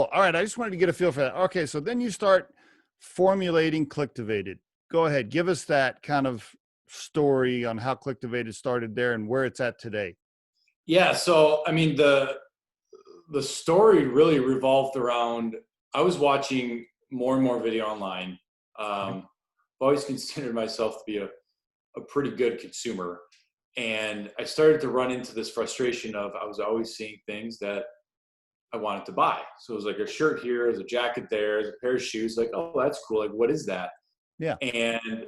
All right. I just wanted to get a feel for that. Okay. So then you start formulating Clicktivated. Go ahead. Give us that kind of story on how Clicktivated started there and where it's at today. Yeah. So, I mean, the story really revolved around, I was watching more and more video online. I've always considered myself to be a pretty good consumer. And I started to run into this frustration of I was always seeing things that I wanted to buy. So it was like a shirt here, there's a jacket there, there's a pair of shoes. Like, oh, that's cool. Like, what is that? Yeah. And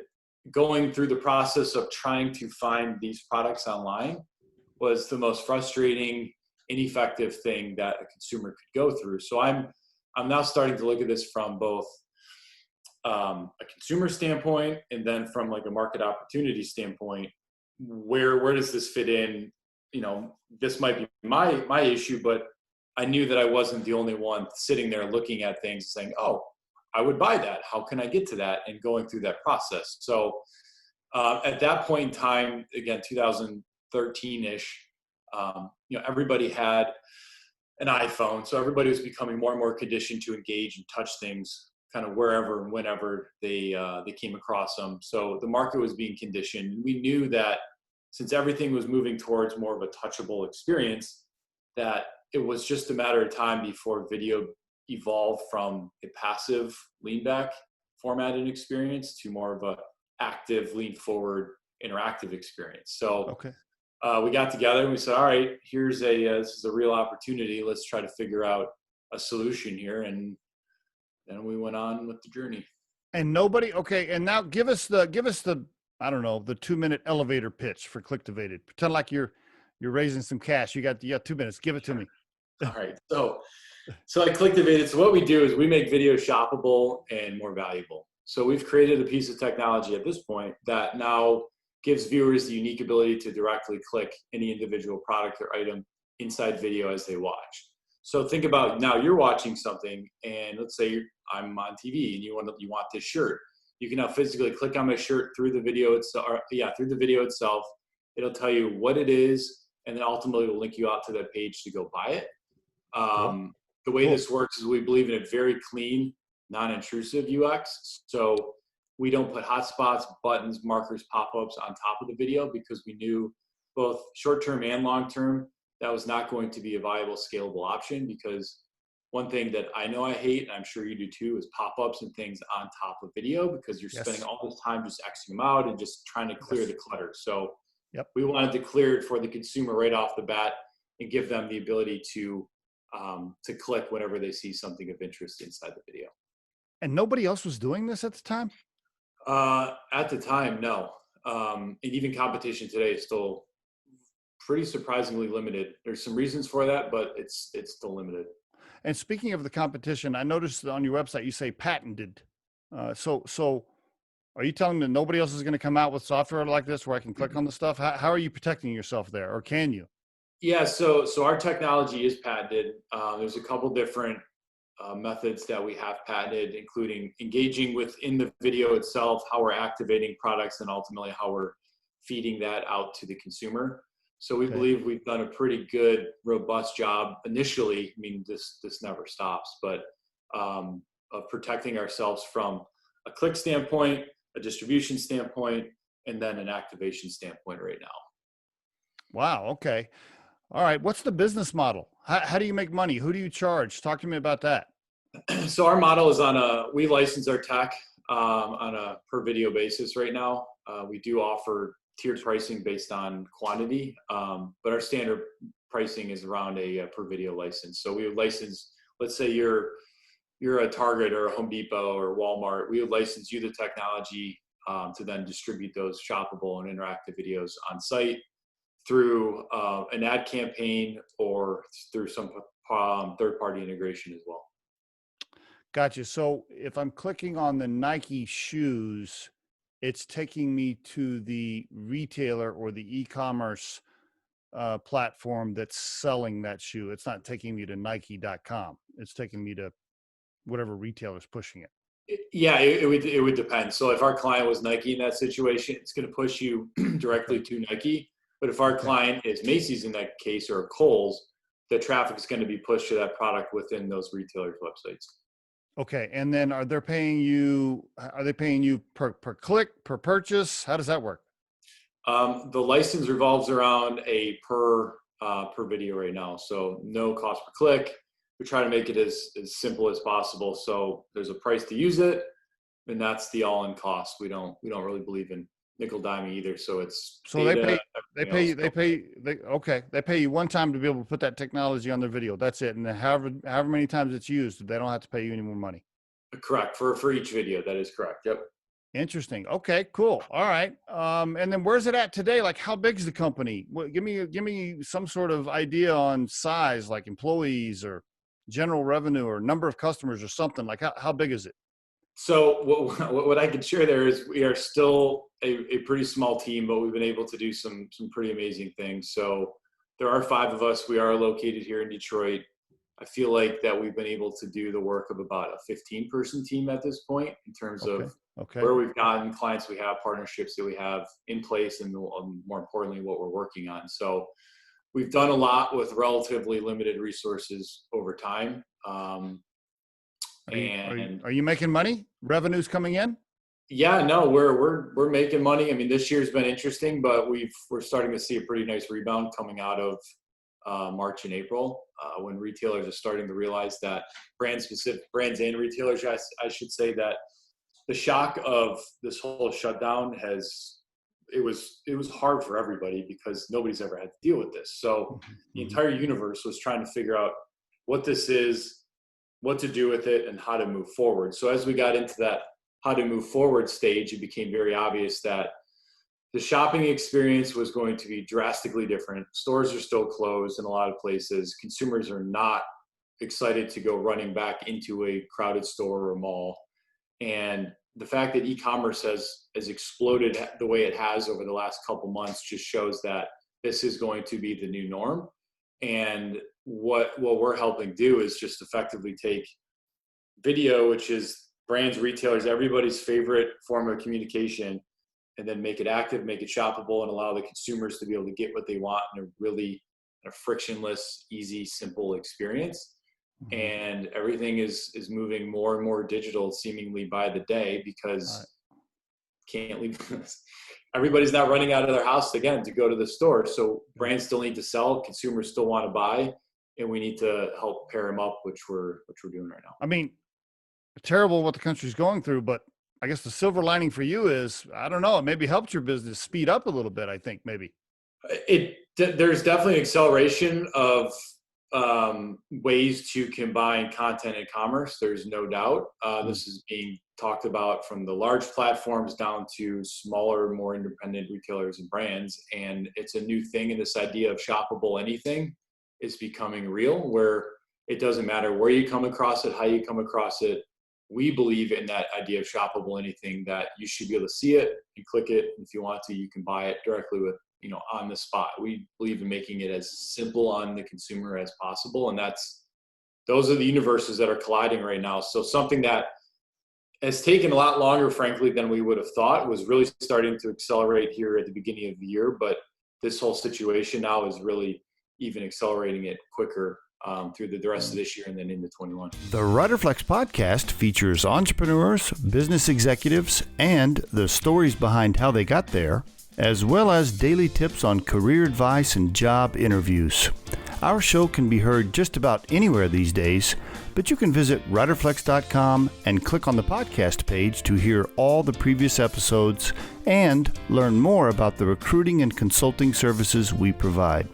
going through the process of trying to find these products online was the most frustrating, ineffective thing that a consumer could go through. So I'm now starting to look at this from both a consumer standpoint and then from like a market opportunity standpoint. Where does this fit in? You know, this might be my issue, but I knew that I wasn't the only one sitting there looking at things and saying, oh, I would buy that. How can I get to that? And going through that process. So at that point in time, again, 2013-ish, everybody had an iPhone. So everybody was becoming more and more conditioned to engage and touch things kind of wherever and whenever they came across them. So the market was being conditioned. And we knew that since everything was moving towards more of a touchable experience, that it was just a matter of time before video evolved from a passive lean back formatted experience to more of a active lean forward interactive experience. So we got together and we said, all right, this is a real opportunity. Let's try to figure out a solution here. And then we went on with the journey. And and now give us the I don't know, the 2-minute elevator pitch for Clicktivated. Pretend like you're raising some cash. You got 2 minutes. Give it to me. All right. So at Clicktivated, so what we do is we make video shoppable and more valuable. So we've created a piece of technology at this point that now gives viewers the unique ability to directly click any individual product or item inside video as they watch. So think about now you're watching something and let's say I'm on TV and you want this shirt. You can now physically click on my shirt through the video itself. It'll tell you what it is and then ultimately will link you out to that page to go buy it. The way this works is we believe in a very clean, non-intrusive UX. So we don't put hotspots, buttons, markers, pop-ups on top of the video because we knew both short-term and long-term that was not going to be a viable, scalable option. Because one thing that I know I hate, and I'm sure you do too, is pop-ups and things on top of video because you're spending all this time just Xing them out and just trying to clear the clutter. So we wanted to clear it for the consumer right off the bat and give them the ability to click whenever they see something of interest inside the video. And nobody else was doing this at the time? At the time, no. And even competition today is still pretty surprisingly limited. There's some reasons for that, but it's still limited. And speaking of the competition, I noticed on your website you say patented. So are you telling me that nobody else is going to come out with software like this where I can click on the stuff? How are you protecting yourself there, or can you? Yeah, so our technology is patented. There's a couple different methods that we have patented, including engaging within the video itself, how we're activating products, and ultimately how we're feeding that out to the consumer. So we believe we've done a pretty good, robust job initially. I mean, this never stops, but of protecting ourselves from a click standpoint, a distribution standpoint, and then an activation standpoint right now. Wow. Okay. All right. What's the business model? How do you make money? Who do you charge? Talk to me about that. So our model is we license our tech on a per video basis right now. We do offer tiered pricing based on quantity, but our standard pricing is around a per video license. So we would license, let's say you're a Target or a Home Depot or Walmart, we would license you the technology to then distribute those shoppable and interactive videos on site through an ad campaign or through some third-party integration as well. Gotcha. So if I'm clicking on the Nike shoes, it's taking me to the retailer or the e-commerce platform that's selling that shoe. It's not taking me to Nike.com. It's taking me to whatever retailer's pushing it. Yeah, it would depend. So if our client was Nike in that situation, it's going to push you directly to Nike. But if our client is Macy's in that case or Kohl's, the traffic is going to be pushed to that product within those retailers' websites. Okay. And then are they paying you per click, per purchase? How does that work? The license revolves around a per video right now. So no cost per click. We try to make it as simple as possible. So there's a price to use it, and that's the all-in cost. We don't really believe in nickel diming either. So it's data, they pay you one time to be able to put that technology on their video. That's it. And then however many times it's used, they don't have to pay you any more money. Correct. For each video. That is correct. Yep. Interesting. Okay, cool. All right. And then where's it at today? Like, how big is the company? Give me some sort of idea on size, like employees or general revenue or number of customers or something. Like, how big is it? So what I can share there is we are still a pretty small team, but we've been able to do some pretty amazing things. So there are 5 of us. We are located here in Detroit. I feel like that we've been able to do the work of about a 15-person team at this point in terms of where we've gotten, clients we have, partnerships that we have in place, and more importantly, what we're working on. So we've done a lot with relatively limited resources over time. Are you making money? Revenue's coming in? Yeah, no, we're making money. I mean, this year's been interesting, but we're starting to see a pretty nice rebound coming out of March and April, when retailers are starting to realize that brands and retailers, I should say, that the shock of this whole shutdown it was hard for everybody because nobody's ever had to deal with this. So the entire universe was trying to figure out what this is, what to do with it, and how to move forward. So as we got into that how to move forward stage, it became very obvious that the shopping experience was going to be drastically different. Stores are still closed in a lot of places. Consumers are not excited to go running back into a crowded store or mall. And the fact that e-commerce has exploded the way it has over the last couple months just shows that this is going to be the new norm. And what we're helping do is just effectively take video, which is brands, retailers, everybody's favorite form of communication, and then make it active, make it shoppable, and allow the consumers to be able to get what they want in a really frictionless, easy, simple experience. And everything is moving more and more digital seemingly by the day because can't leave. Everybody's not running out of their house again to go to the store. So brands still need to sell, consumers still want to buy, and we need to help pair them up, which we're doing right now. I mean, terrible what the country's going through, but I guess the silver lining for you is, I don't know, it maybe helped your business speed up a little bit, I think, maybe. There's definitely an acceleration of ways to combine content and commerce. There's no doubt. This is being talked about from the large platforms down to smaller, more independent retailers and brands. And it's a new thing. And this idea of shoppable anything is becoming real, where it doesn't matter where you come across it, how you come across it. We believe in that idea of shoppable anything, that you should be able to see it and click it. If you want to, you can buy it directly with, on the spot. We believe in making it as simple on the consumer as possible. And those are the universes that are colliding right now. So something that has taken a lot longer, frankly, than we would have thought, was really starting to accelerate here at the beginning of the year. But this whole situation now is really even accelerating it quicker through the rest of this year and then into 21. The Riderflex Podcast features entrepreneurs, business executives, and the stories behind how they got there, as well as daily tips on career advice and job interviews. Our show can be heard just about anywhere these days, but you can visit Riderflex.com and click on the podcast page to hear all the previous episodes and learn more about the recruiting and consulting services we provide.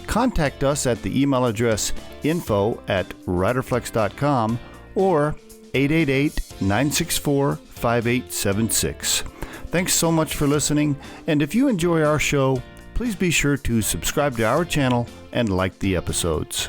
Contact us at the email address info@riderflex.com or 888-964-5876. Thanks so much for listening, and if you enjoy our show, please be sure to subscribe to our channel and like the episodes.